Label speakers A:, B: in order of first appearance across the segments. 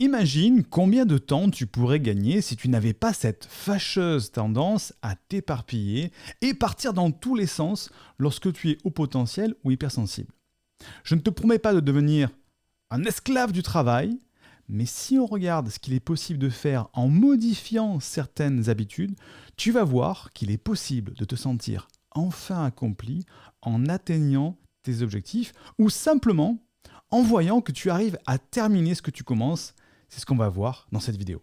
A: Imagine combien de temps tu pourrais gagner si tu n'avais pas cette fâcheuse tendance à t'éparpiller et partir dans tous les sens lorsque tu es haut potentiel ou hypersensible. Je ne te promets pas de devenir un esclave du travail, mais si on regarde ce qu'il est possible de faire en modifiant certaines habitudes, tu vas voir qu'il est possible de te sentir enfin accompli en atteignant tes objectifs ou simplement en voyant que tu arrives à terminer ce que tu commences. C'est ce qu'on va voir dans cette vidéo.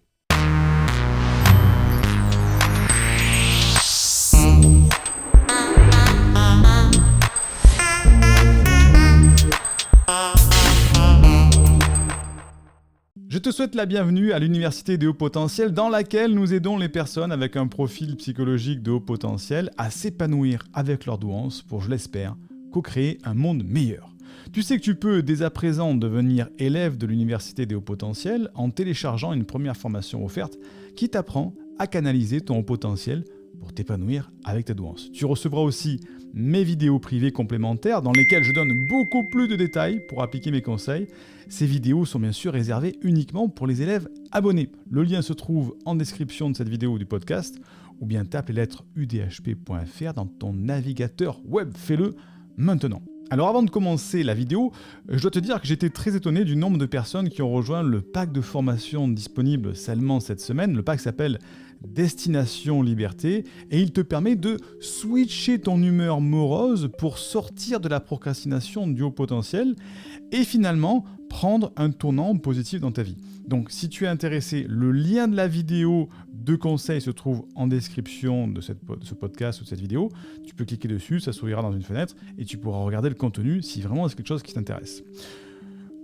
A: Je te souhaite la bienvenue à l'Université des hauts potentiels dans laquelle nous aidons les personnes avec un profil psychologique de haut potentiel à s'épanouir avec leur douance pour, je l'espère, co-créer un monde meilleur. Tu sais que tu peux dès à présent devenir élève de l'Université des hauts potentiels en téléchargeant une première formation offerte qui t'apprend à canaliser ton haut potentiel pour t'épanouir avec ta douance. Tu recevras aussi mes vidéos privées complémentaires dans lesquelles je donne beaucoup plus de détails pour appliquer mes conseils. Ces vidéos sont bien sûr réservées uniquement pour les élèves abonnés. Le lien se trouve en description de cette vidéo ou du podcast ou bien tape les lettres udhp.fr dans ton navigateur web. Fais-le maintenant. Alors avant de commencer la vidéo, je dois te dire que j'étais très étonné du nombre de personnes qui ont rejoint le pack de formation disponible seulement cette semaine. Le pack s'appelle Destination Liberté et il te permet de switcher ton humeur morose pour sortir de la procrastination du haut potentiel et finalement prendre un tournant positif dans ta vie. Donc si tu es intéressé, le lien de la vidéo de conseils se trouve en description de ce podcast ou de cette vidéo. Tu peux cliquer dessus, ça s'ouvrira dans une fenêtre et tu pourras regarder le contenu si vraiment c'est quelque chose qui t'intéresse.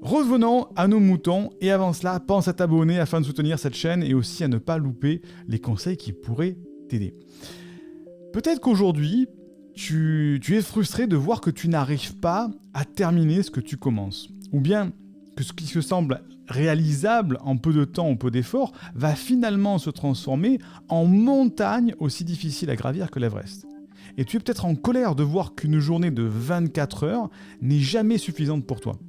A: Revenons à nos moutons et avant cela, pense à t'abonner afin de soutenir cette chaîne et aussi à ne pas louper les conseils qui pourraient t'aider. Peut-être qu'aujourd'hui, tu es frustré de voir que tu n'arrives pas à terminer ce que tu commences. Ou bien que ce qui te semble réalisable en peu de temps ou peu d'efforts va finalement se transformer en montagne aussi difficile à gravir que l'Everest. Et tu es peut-être en colère de voir qu'une journée de 24 heures n'est jamais suffisante pour toi.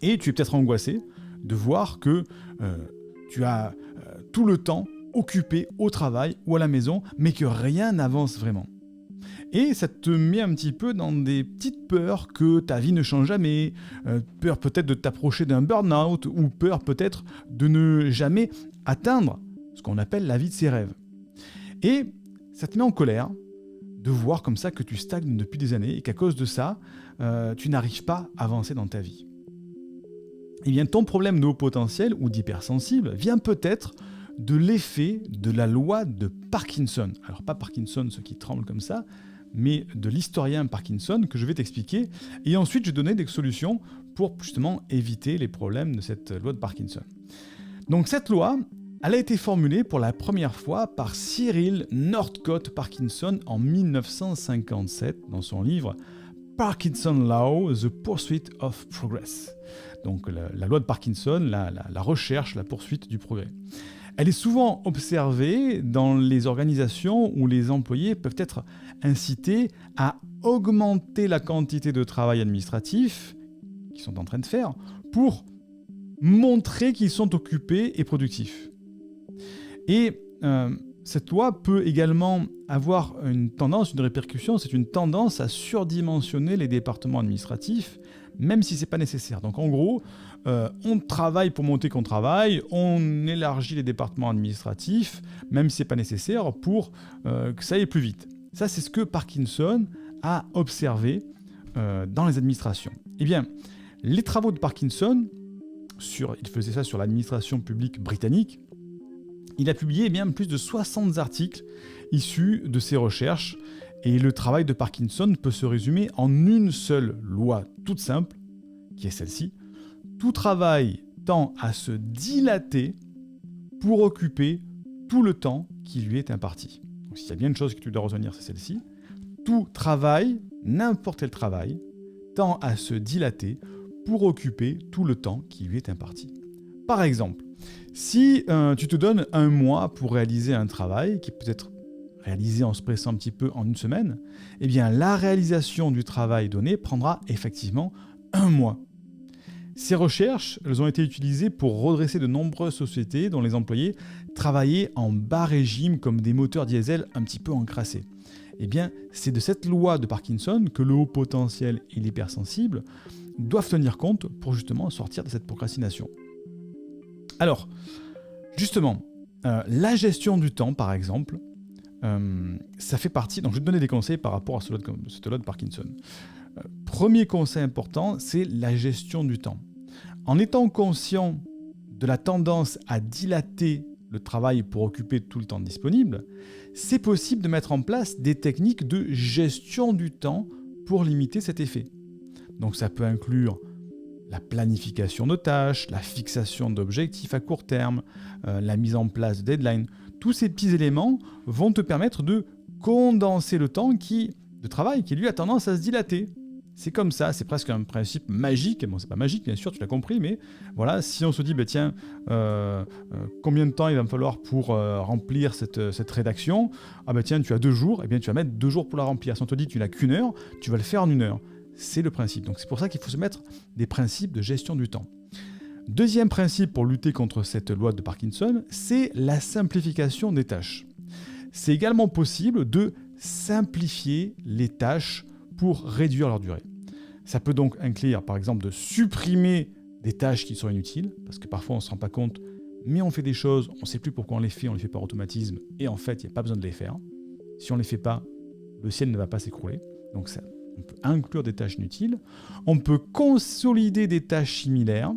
A: Et tu es peut-être angoissé de voir que tu as tout le temps occupé au travail ou à la maison, mais que rien n'avance vraiment. Et ça te met un petit peu dans des petites peurs que ta vie ne change jamais, peur peut-être de t'approcher d'un burn-out ou peur peut-être de ne jamais atteindre ce qu'on appelle la vie de ses rêves. Et ça te met en colère de voir comme ça que tu stagnes depuis des années et qu'à cause de ça, tu n'arrives pas à avancer dans ta vie. Eh bien, ton problème de haut potentiel ou d'hypersensible vient peut-être de l'effet de la loi de Parkinson. Alors pas Parkinson, ceux qui tremblent comme ça, mais de l'historien Parkinson que je vais t'expliquer. Et ensuite, je vais donner des solutions pour justement éviter les problèmes de cette loi de Parkinson. Donc cette loi, elle a été formulée pour la première fois par Cyril Northcote Parkinson en 1957 dans son livre Parkinson Law, The Pursuit of Progress. Donc la loi de Parkinson, la recherche, la poursuite du progrès. Elle est souvent observée dans les organisations où les employés peuvent être incités à augmenter la quantité de travail administratif qu'ils sont en train de faire pour montrer qu'ils sont occupés et productifs. Et cette loi peut également avoir une répercussion, c'est une tendance à surdimensionner les départements administratifs, même si ce n'est pas nécessaire. Donc en gros, on travaille pour monter qu'on travaille, on élargit les départements administratifs, même si ce n'est pas nécessaire, pour que ça aille plus vite. Ça, c'est ce que Parkinson a observé dans les administrations. Eh bien, les travaux de Parkinson, il faisait ça sur l'administration publique britannique, il a publié plus de 60 articles issus de ses recherches et le travail de Parkinson peut se résumer en une seule loi toute simple, qui est celle-ci. Tout travail tend à se dilater pour occuper tout le temps qui lui est imparti. Donc, s'il y a bien une chose que tu dois retenir, c'est celle-ci. Tout travail, n'importe quel travail, tend à se dilater pour occuper tout le temps qui lui est imparti. Par exemple, si tu te donnes un mois pour réaliser un travail qui peut être réalisé en se pressant un petit peu en une semaine, eh bien la réalisation du travail donné prendra effectivement un mois. Ces recherches, elles ont été utilisées pour redresser de nombreuses sociétés dont les employés travaillaient en bas régime comme des moteurs diesel un petit peu encrassés. Eh bien, c'est de cette loi de Parkinson que le haut potentiel et l'hypersensible doivent tenir compte pour justement sortir de cette procrastination. Alors, justement, la gestion du temps, par exemple, ça fait partie... Donc, je vais te donner des conseils par rapport à cette loi de Parkinson. Premier conseil important, c'est la gestion du temps. En étant conscient de la tendance à dilater le travail pour occuper tout le temps disponible, c'est possible de mettre en place des techniques de gestion du temps pour limiter cet effet. Donc ça peut inclure la planification de tâches, la fixation d'objectifs à court terme, la mise en place de deadlines. Tous ces petits éléments vont te permettre de condenser le temps de travail qui lui a tendance à se dilater. C'est comme ça, c'est presque un principe magique. Bon, c'est pas magique, bien sûr, tu l'as compris, mais voilà, si on se dit, tiens, combien de temps il va me falloir pour remplir cette rédaction ? Ah tiens, tu as 2 jours, eh bien tu vas mettre 2 jours pour la remplir. Si on te dit que tu n'as qu'1 heure, tu vas le faire en 1 heure. C'est le principe. Donc c'est pour ça qu'il faut se mettre des principes de gestion du temps. Deuxième principe pour lutter contre cette loi de Parkinson, c'est la simplification des tâches. C'est également possible de simplifier les tâches pour réduire leur durée. Ça peut donc inclure, par exemple, de supprimer des tâches qui sont inutiles, parce que parfois on ne se rend pas compte, mais on fait des choses, on ne sait plus pourquoi on les fait par automatisme, et en fait, il n'y a pas besoin de les faire. Si on ne les fait pas, le ciel ne va pas s'écrouler. Donc ça, on peut inclure des tâches inutiles. On peut consolider des tâches similaires.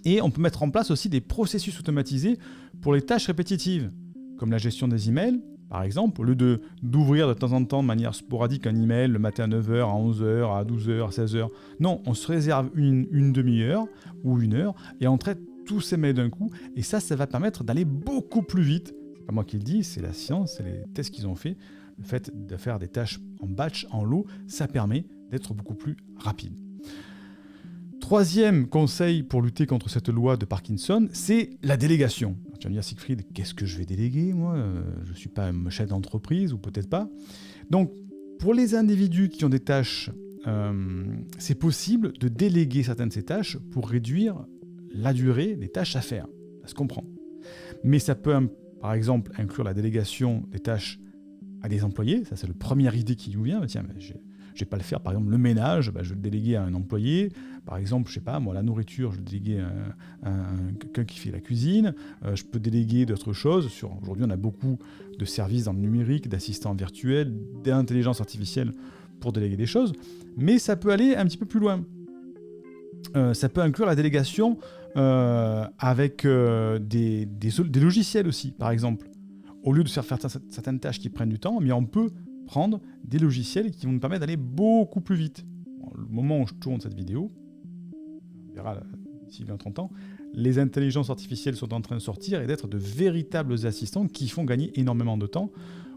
A: Et on peut mettre en place aussi des processus automatisés pour les tâches répétitives, comme la gestion des emails, par exemple, au lieu d'ouvrir de temps en temps de manière sporadique un email le matin à 9h, à 11h, à 12h, à 16h. Non, on se réserve une demi-heure ou 1 heure et on traite tous ces mails d'un coup. Et ça va permettre d'aller beaucoup plus vite. C'est pas moi qui le dis, c'est la science, c'est les tests qu'ils ont fait. Le fait de faire des tâches en batch, en lot, ça permet d'être beaucoup plus rapide. Troisième conseil pour lutter contre cette loi de Parkinson, c'est la délégation. Alors, tu vas me dire, Siegfried, qu'est-ce que je vais déléguer, moi ? Je ne suis pas un chef d'entreprise, ou peut-être pas. Donc, pour les individus qui ont des tâches, c'est possible de déléguer certaines de ces tâches pour réduire la durée des tâches à faire. Ça se comprend. Mais ça peut, par exemple, inclure la délégation des tâches à des employés. Ça, c'est la première idée qui nous vient. Tiens, je ne vais pas le faire. Par exemple, le ménage, je vais le déléguer à un employé. Par exemple, je sais pas, moi, la nourriture, je vais le déléguer à quelqu'un qui fait la cuisine. Je peux déléguer d'autres choses. Aujourd'hui, on a beaucoup de services dans le numérique, d'assistants virtuels, d'intelligence artificielle pour déléguer des choses. Mais ça peut aller un petit peu plus loin. Ça peut inclure la délégation avec des logiciels aussi, par exemple. Au lieu de faire certaines tâches qui prennent du temps, mais on peut prendre des logiciels qui vont nous permettre d'aller beaucoup plus vite. Bon, le moment où je tourne cette vidéo, on verra d'ici 20-30 ans, les intelligences artificielles sont en train de sortir et d'être de véritables assistants qui font gagner énormément de temps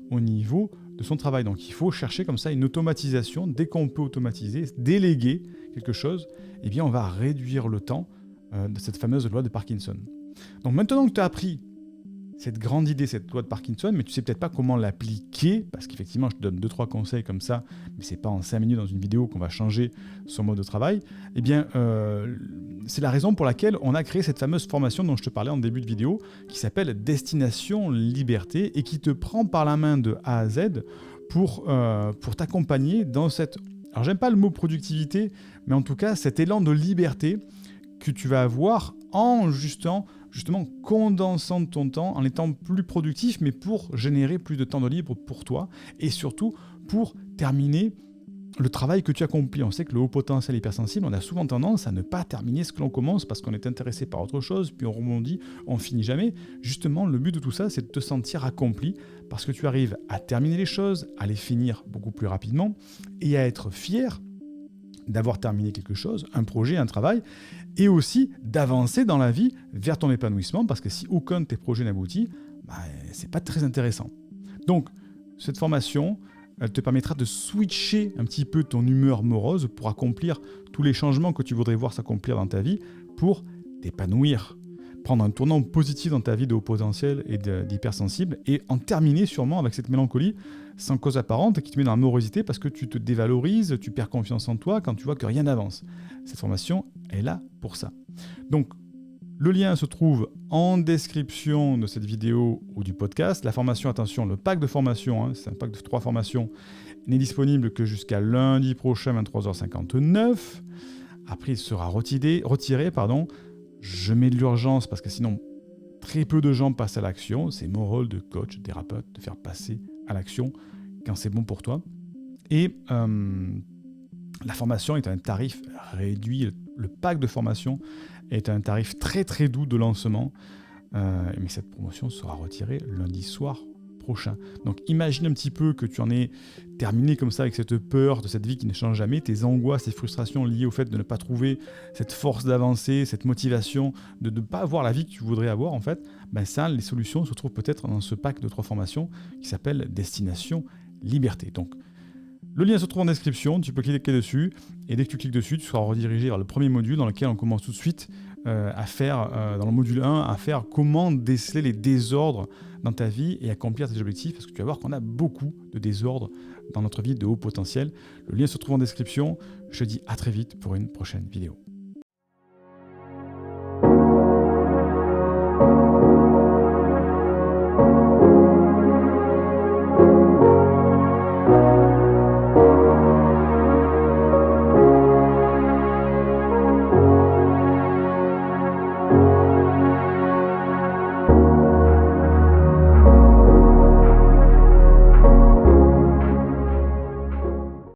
A: au niveau de son travail. Donc il faut chercher comme ça une automatisation. Dès qu'on peut automatiser, déléguer quelque chose, eh bien on va réduire le temps de cette fameuse loi de Parkinson. Donc maintenant que tu as appris cette grande idée, cette loi de Parkinson, mais tu sais peut-être pas comment l'appliquer, parce qu'effectivement, je te donne 2-3 conseils comme ça, mais c'est pas en 5 minutes dans une vidéo qu'on va changer son mode de travail, eh bien, c'est la raison pour laquelle on a créé cette fameuse formation dont je te parlais en début de vidéo, qui s'appelle Destination Liberté, et qui te prend par la main de A à Z pour t'accompagner dans cette... Alors, j'aime pas le mot productivité, mais en tout cas, cet élan de liberté que tu vas avoir en justement condensant ton temps, en étant plus productif, mais pour générer plus de temps de libre pour toi, et surtout pour terminer le travail que tu accomplis. On sait que le haut potentiel hypersensible, on a souvent tendance à ne pas terminer ce que l'on commence parce qu'on est intéressé par autre chose, puis on rebondit, on finit jamais. Justement, le but de tout ça, c'est de te sentir accompli parce que tu arrives à terminer les choses, à les finir beaucoup plus rapidement et à être fier d'avoir terminé quelque chose, un projet, un travail, et aussi d'avancer dans la vie vers ton épanouissement, parce que si aucun de tes projets n'aboutit, c'est pas très intéressant. Donc, cette formation, elle te permettra de switcher un petit peu ton humeur morose pour accomplir tous les changements que tu voudrais voir s'accomplir dans ta vie, pour t'épanouir. prendre un tournant positif dans ta vie de haut potentiel et d'hypersensible et en terminer sûrement avec cette mélancolie sans cause apparente qui te met dans la morosité parce que tu te dévalorises, tu perds confiance en toi quand tu vois que rien n'avance. Cette formation est là pour ça. Donc, le lien se trouve en description de cette vidéo ou du podcast. La formation, attention, le pack de formation, c'est un pack de 3 formations, n'est disponible que jusqu'à lundi prochain, 23h59. Après, il sera retiré. Je mets de l'urgence parce que sinon, très peu de gens passent à l'action. C'est mon rôle de coach, de thérapeute, de faire passer à l'action quand c'est bon pour toi. Et la formation est à un tarif réduit. Le pack de formation est à un tarif très très doux de lancement. Mais cette promotion sera retirée lundi soir prochain. Donc imagine un petit peu que tu en es terminé comme ça avec cette peur de cette vie qui ne change jamais, tes angoisses, tes frustrations liées au fait de ne pas trouver cette force d'avancer, cette motivation, de ne pas avoir la vie que tu voudrais avoir en fait. Ça, les solutions se trouvent peut-être dans ce pack de 3 formations qui s'appelle Destination Liberté. Donc le lien se trouve en description, tu peux cliquer dessus, et dès que tu cliques dessus, tu seras redirigé vers le premier module dans lequel on commence tout de suite à faire, dans le module 1, à faire comment déceler les désordres dans ta vie et accomplir tes objectifs, parce que tu vas voir qu'on a beaucoup de désordres dans notre vie de haut potentiel. Le lien se trouve en description. Je te dis à très vite pour une prochaine vidéo.